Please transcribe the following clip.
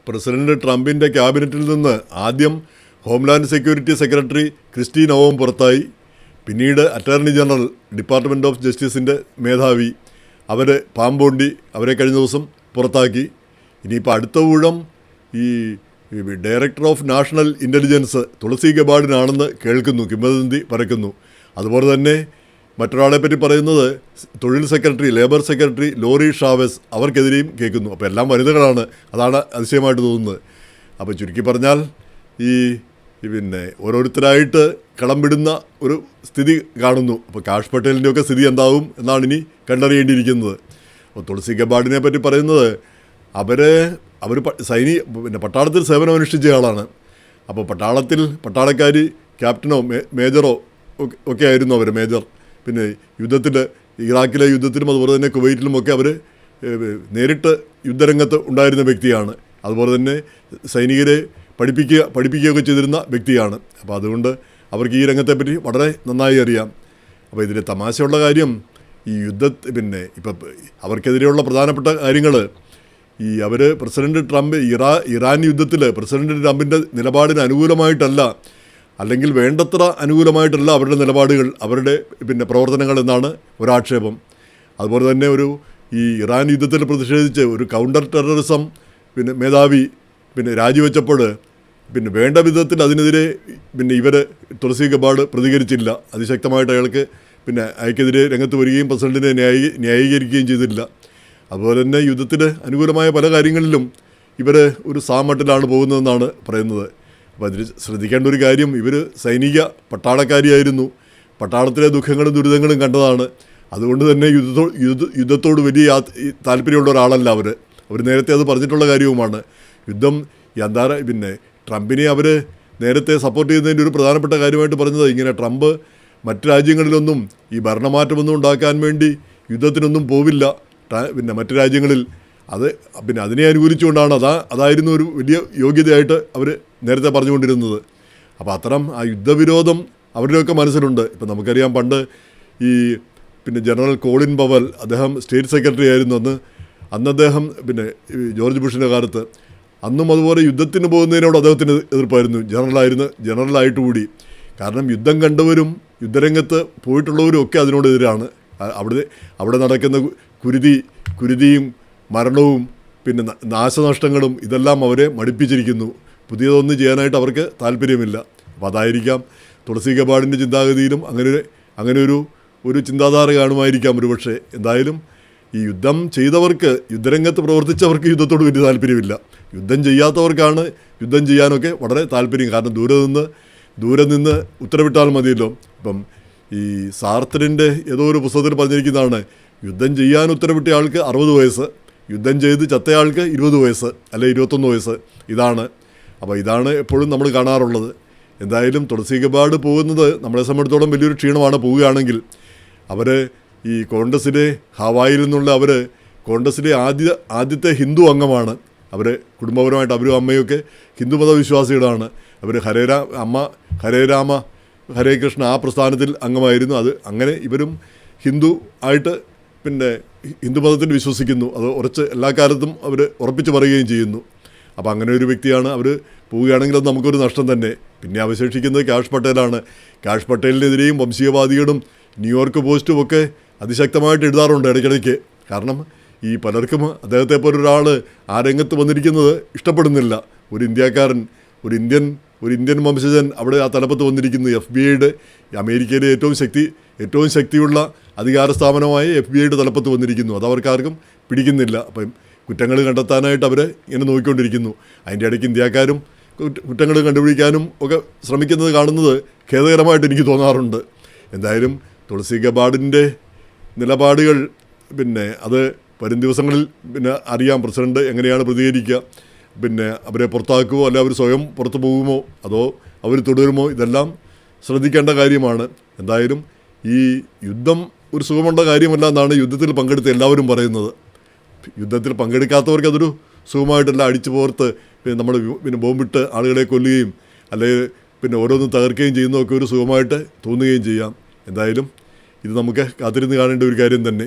President ട്രംപിൻ്റെ ക്യാബിനറ്റിൽ നിന്ന് ആദ്യം homeland security secretary Kristi Noem പുറത്തായി. പിന്നീട് അറ്റോർണി ജനറൽ, ഡിപ്പാർട്ട്മെൻറ്റ് ഓഫ് ജസ്റ്റിസിൻ്റെ മേധാവി പാമ്പോണ്ടി അവരെ കഴിഞ്ഞ ദിവസം പുറത്താക്കി. ഇനിയിപ്പോൾ അടുത്ത ഊഴം ഈ director of national intelligence Tulsi ഗബാർഡിനാണെന്ന് കേൾക്കുന്നു, കിംവദന്തി പരക്കുന്നു. അതുപോലെ തന്നെ മറ്റൊരാളെ പറ്റി പറയുന്നത് തൊഴിൽ secretary, labour secretary Lori Chavez, അവർക്കെതിരെയും കേൾക്കുന്നു. അപ്പോൾ എല്ലാം വനിതകളാണ്. അതാണ് അതിശയമായിട്ട് തോന്നുന്നത്. അപ്പോൾ ചുരുക്കി പറഞ്ഞാൽ ഈ ഓരോരുത്തരായിട്ട് കളം വിടുന്ന ഒരു സ്ഥിതി കാണുന്നു. അപ്പോൾ കാഷ് പട്ടേലിൻ്റെയൊക്കെ സ്ഥിതി എന്താവും എന്നാണ് ഇനി കണ്ടറിയേണ്ടിയിരിക്കുന്നത്. അപ്പോൾ തുളസി ഗബാർഡിനെ പറ്റി പറയുന്നത് അവർ പട്ടാളത്തിൽ സേവനമനുഷ്ഠിച്ച ആളാണ്. അപ്പോൾ പട്ടാളക്കാർ ക്യാപ്റ്റനോ മേജറോ ഒക്കെ ആയിരുന്നു അവർ, മേജർ. പിന്നെ ഇറാഖിലെ യുദ്ധത്തിലും അതുപോലെ തന്നെ കുവൈറ്റിലുമൊക്കെ അവർ നേരിട്ട് യുദ്ധരംഗത്ത് ഉണ്ടായിരുന്ന വ്യക്തിയാണ്. അതുപോലെ തന്നെ സൈനികരെ പഠിപ്പിക്കുകയൊക്കെ ചെയ്തിരുന്ന വ്യക്തിയാണ്. അപ്പോൾ അതുകൊണ്ട് അവർക്ക് ഈ രംഗത്തെപ്പറ്റി വളരെ നന്നായി അറിയാം. അപ്പോൾ ഇതിൽ തമാശയുള്ള കാര്യം ഈ ഇപ്പം അവർക്കെതിരെയുള്ള പ്രധാനപ്പെട്ട കാര്യങ്ങൾ പ്രസിഡന്റ് ട്രംപ് ഇറാൻ യുദ്ധത്തിൽ പ്രസിഡന്റ് ട്രംപിൻ്റെ നിലപാടിന് അനുകൂലമായിട്ടല്ല, അല്ലെങ്കിൽ വേണ്ടത്ര അനുകൂലമായിട്ടല്ല അവരുടെ നിലപാടുകൾ, അവരുടെ പ്രവർത്തനങ്ങൾ എന്നാണ് ഒരാക്ഷേപം. അതുപോലെ തന്നെ ഈ ഇറാൻ യുദ്ധത്തിൽ പ്രതിഷേധിച്ച് ഒരു കൗണ്ടർ ടെററിസം മേധാവി രാജിവെച്ചപ്പോൾ വേണ്ട വിധത്തിൽ അതിനെതിരെ തുളസി ഗബാർഡ് പ്രതികരിച്ചില്ല. അതിശക്തമായിട്ട് അയാൾക്കെതിരെ രംഗത്ത് വരികയും പ്രസിഡന്റിനെ ന്യായീകരിക്കുകയും ചെയ്തില്ല. അതുപോലെ തന്നെ യുദ്ധത്തിന് അനുകൂലമായ പല കാര്യങ്ങളിലും ഇവർ ഒരു സാമട്ടിലാണ് പോകുന്നതെന്നാണ് പറയുന്നത്. അപ്പോൾ അതിൽ ശ്രദ്ധിക്കേണ്ട ഒരു കാര്യം, ഇവർ പട്ടാളക്കാരിയായിരുന്നു, പട്ടാളത്തിലെ ദുഃഖങ്ങളും ദുരിതങ്ങളും കണ്ടതാണ്. അതുകൊണ്ട് തന്നെ യുദ്ധത്തോട് വലിയ താല്പര്യമുള്ള ഒരാളല്ല അവർ നേരത്തെ അത് പറഞ്ഞിട്ടുള്ള കാര്യവുമാണ്. യുദ്ധം ട്രംപിനെ അവർ നേരത്തെ സപ്പോർട്ട് ചെയ്യുന്നതിൻ്റെ ഒരു പ്രധാനപ്പെട്ട കാര്യമായിട്ട് പറഞ്ഞത് ഇങ്ങനെ ട്രംപ് മറ്റ് രാജ്യങ്ങളിലൊന്നും ഈ ഭരണമാറ്റമൊന്നും ഉണ്ടാക്കാൻ വേണ്ടി യുദ്ധത്തിനൊന്നും പോവില്ല, മറ്റ് രാജ്യങ്ങളിൽ അതിനെ അനുകൂലിച്ചുകൊണ്ടാണ് അതായിരുന്നു ഒരു വലിയ യോഗ്യതയായിട്ട് അവർ നേരത്തെ പറഞ്ഞുകൊണ്ടിരുന്നത്. അപ്പോൾ അത്തരം ആ യുദ്ധവിരോധം അവരുടെയൊക്കെ മനസ്സിലുണ്ട്. ഇപ്പം നമുക്കറിയാം, പണ്ട് ഈ ജനറൽ കോളിൻ പവൽ, അദ്ദേഹം സ്റ്റേറ്റ് സെക്രട്ടറി ആയിരുന്നു അന്ന് അദ്ദേഹം ജോർജ് ബുഷിൻ്റെ കാലത്ത്. അന്നും അതുപോലെ യുദ്ധത്തിന് പോകുന്നതിനോട് അദ്ദേഹത്തിന് എതിർപ്പായിരുന്നു, ജനറലായിട്ട് കൂടി. കാരണം യുദ്ധം കണ്ടവരും യുദ്ധരംഗത്ത് പോയിട്ടുള്ളവരും ഒക്കെ അതിനോടെതിരാണ്. അവിടെ നടക്കുന്ന കുരുതിയും മരണവും നാശനഷ്ടങ്ങളും ഇതെല്ലാം അവരെ മടുപ്പിച്ചിരിക്കുന്നു. പുതിയതൊന്നും ചെയ്യാനായിട്ട് അവർക്ക് താല്പര്യമില്ല. അപ്പോൾ അതായിരിക്കാം തുളസി ഗബാർഡിൻ്റെ ചിന്താഗതിയിലും അങ്ങനെ ഒരു ചിന്താധാര കാണുമായിരിക്കാം ഒരുപക്ഷെ. എന്തായാലും ഈ യുദ്ധം ചെയ്തവർക്ക്, യുദ്ധരംഗത്ത് പ്രവർത്തിച്ചവർക്ക് യുദ്ധത്തോട് വലിയ താല്പര്യമില്ല. യുദ്ധം ചെയ്യാത്തവർക്കാണ് യുദ്ധം ചെയ്യാനൊക്കെ വളരെ താല്പര്യം. കാരണം ദൂരെ നിന്ന് ഉത്തരവിട്ടാൽ മതിയല്ലോ. ഇപ്പം ഈ സാർത്തറിൻ്റെ ഏതോ ഒരു പുസ്തകത്തിൽ പറഞ്ഞിരിക്കുന്നതാണ്, യുദ്ധം ചെയ്യാൻ ഉത്തരവിട്ട ആൾക്ക് 60 വയസ്സ്, യുദ്ധം ചെയ്ത് ചത്തയാൾക്ക് 20 വയസ്സ് അല്ലെ 21 വയസ്സ്. ഇതാണ് എപ്പോഴും നമ്മൾ കാണാറുള്ളത്. എന്തായാലും തുളസി ഗബാർഡ് പോകുന്നത് നമ്മളെ സംബന്ധിച്ചിടത്തോളം വലിയൊരു ക്ഷീണമാണ്. പോവുകയാണെങ്കിൽ ഈ കോൺഗ്രസ്സിലെ ഹവായിൽ നിന്നുള്ള കോൺഗ്രസ്സിലെ ആദ്യത്തെ ഹിന്ദു അംഗമാണ്. കുടുംബപരമായിട്ട് അവരും അമ്മയൊക്കെ ഹിന്ദു മതവിശ്വാസികളാണ്. ഹരേ രാമ ഹരേ കൃഷ്ണ ആ പ്രസ്ഥാനത്തിൽ അംഗമായിരുന്നു. അങ്ങനെ ഇവരും ഹിന്ദു ആയിട്ട് ഹിന്ദു മതത്തിൽ വിശ്വസിക്കുന്നു. അത് എല്ലാ കാലത്തും അവർ ഉറപ്പിച്ച് പറയുകയും ചെയ്യുന്നു. അപ്പോൾ അങ്ങനെ ഒരു വ്യക്തിയാണ്. അവർ പോവുകയാണെങ്കിൽ അത് നമുക്കൊരു നഷ്ടം തന്നെ. പിന്നെ അവശേഷിക്കുന്നത് കാഷ് പട്ടേലാണ്. കാഷ് പട്ടേലിനെതിരെയും വംശീയവാദികളും ന്യൂയോർക്ക് പോസ്റ്റും ഒക്കെ അതിശക്തമായിട്ട് എഴുതാറുണ്ട് ഇടയ്ക്കിടയ്ക്ക്. കാരണം ഈ പലർക്കും അദ്ദേഹത്തെ പോലൊരാൾ ആ രംഗത്ത് വന്നിരിക്കുന്നത് ഇഷ്ടപ്പെടുന്നില്ല. ഒരു ഇന്ത്യക്കാരൻ, ഒരു ഇന്ത്യൻ വംശജൻ അവിടെ ആ തലപ്പത്ത് വന്നിരിക്കുന്നു. FBI അമേരിക്കയിലെ ഏറ്റവും ശക്തിയുള്ള അധികാര സ്ഥാപനമായ FBI തലപ്പത്ത് വന്നിരിക്കുന്നു. അതവർക്കാർക്കും പിടിക്കുന്നില്ല. അപ്പം കുറ്റങ്ങൾ കണ്ടെത്താനായിട്ട് അവർ ഇങ്ങനെ നോക്കിക്കൊണ്ടിരിക്കുന്നു. അതിൻ്റെ ഇടയ്ക്ക് ഇന്ത്യക്കാരും കുറ്റങ്ങൾ കണ്ടുപിടിക്കാനും ഒക്കെ ശ്രമിക്കുന്നത് കാണുന്നത് ഖേദകരമായിട്ട് എനിക്ക് തോന്നാറുണ്ട്. എന്തായാലും തുളസി ഗബാർഡിൻ്റെ നിലപാടുകൾ അത് വരും ദിവസങ്ങളിൽ അറിയാം പ്രസിഡന്റ് എങ്ങനെയാണ് പ്രതികരിക്കുക. അവരെ പുറത്താക്കുമോ അല്ല അവർ സ്വയം പുറത്തു പോകുമോ അതോ അവർ തുടരുമോ, ഇതെല്ലാം ശ്രദ്ധിക്കേണ്ട കാര്യമാണ്. എന്തായാലും ഈ യുദ്ധം ഒരു സുഖമുള്ള കാര്യമല്ല എന്നാണ് യുദ്ധത്തിൽ പങ്കെടുത്ത എല്ലാവരും പറയുന്നത്. യുദ്ധത്തിൽ പങ്കെടുക്കാത്തവർക്ക് അതൊരു സുഖമായിട്ടല്ല, അടിച്ചു പോർത്ത് നമ്മൾ ബോംബിട്ട് ആളുകളെ കൊല്ലുകയും അല്ലെങ്കിൽ ഓരോന്നും തകർക്കുകയും ചെയ്യുന്നതൊക്കെ ഒരു സുഖമായിട്ട് തോന്നുകയും ചെയ്യാം. എന്തായാലും ഇത് നമുക്ക് കാത്തിരുന്ന് കാണേണ്ട ഒരു കാര്യം തന്നെ.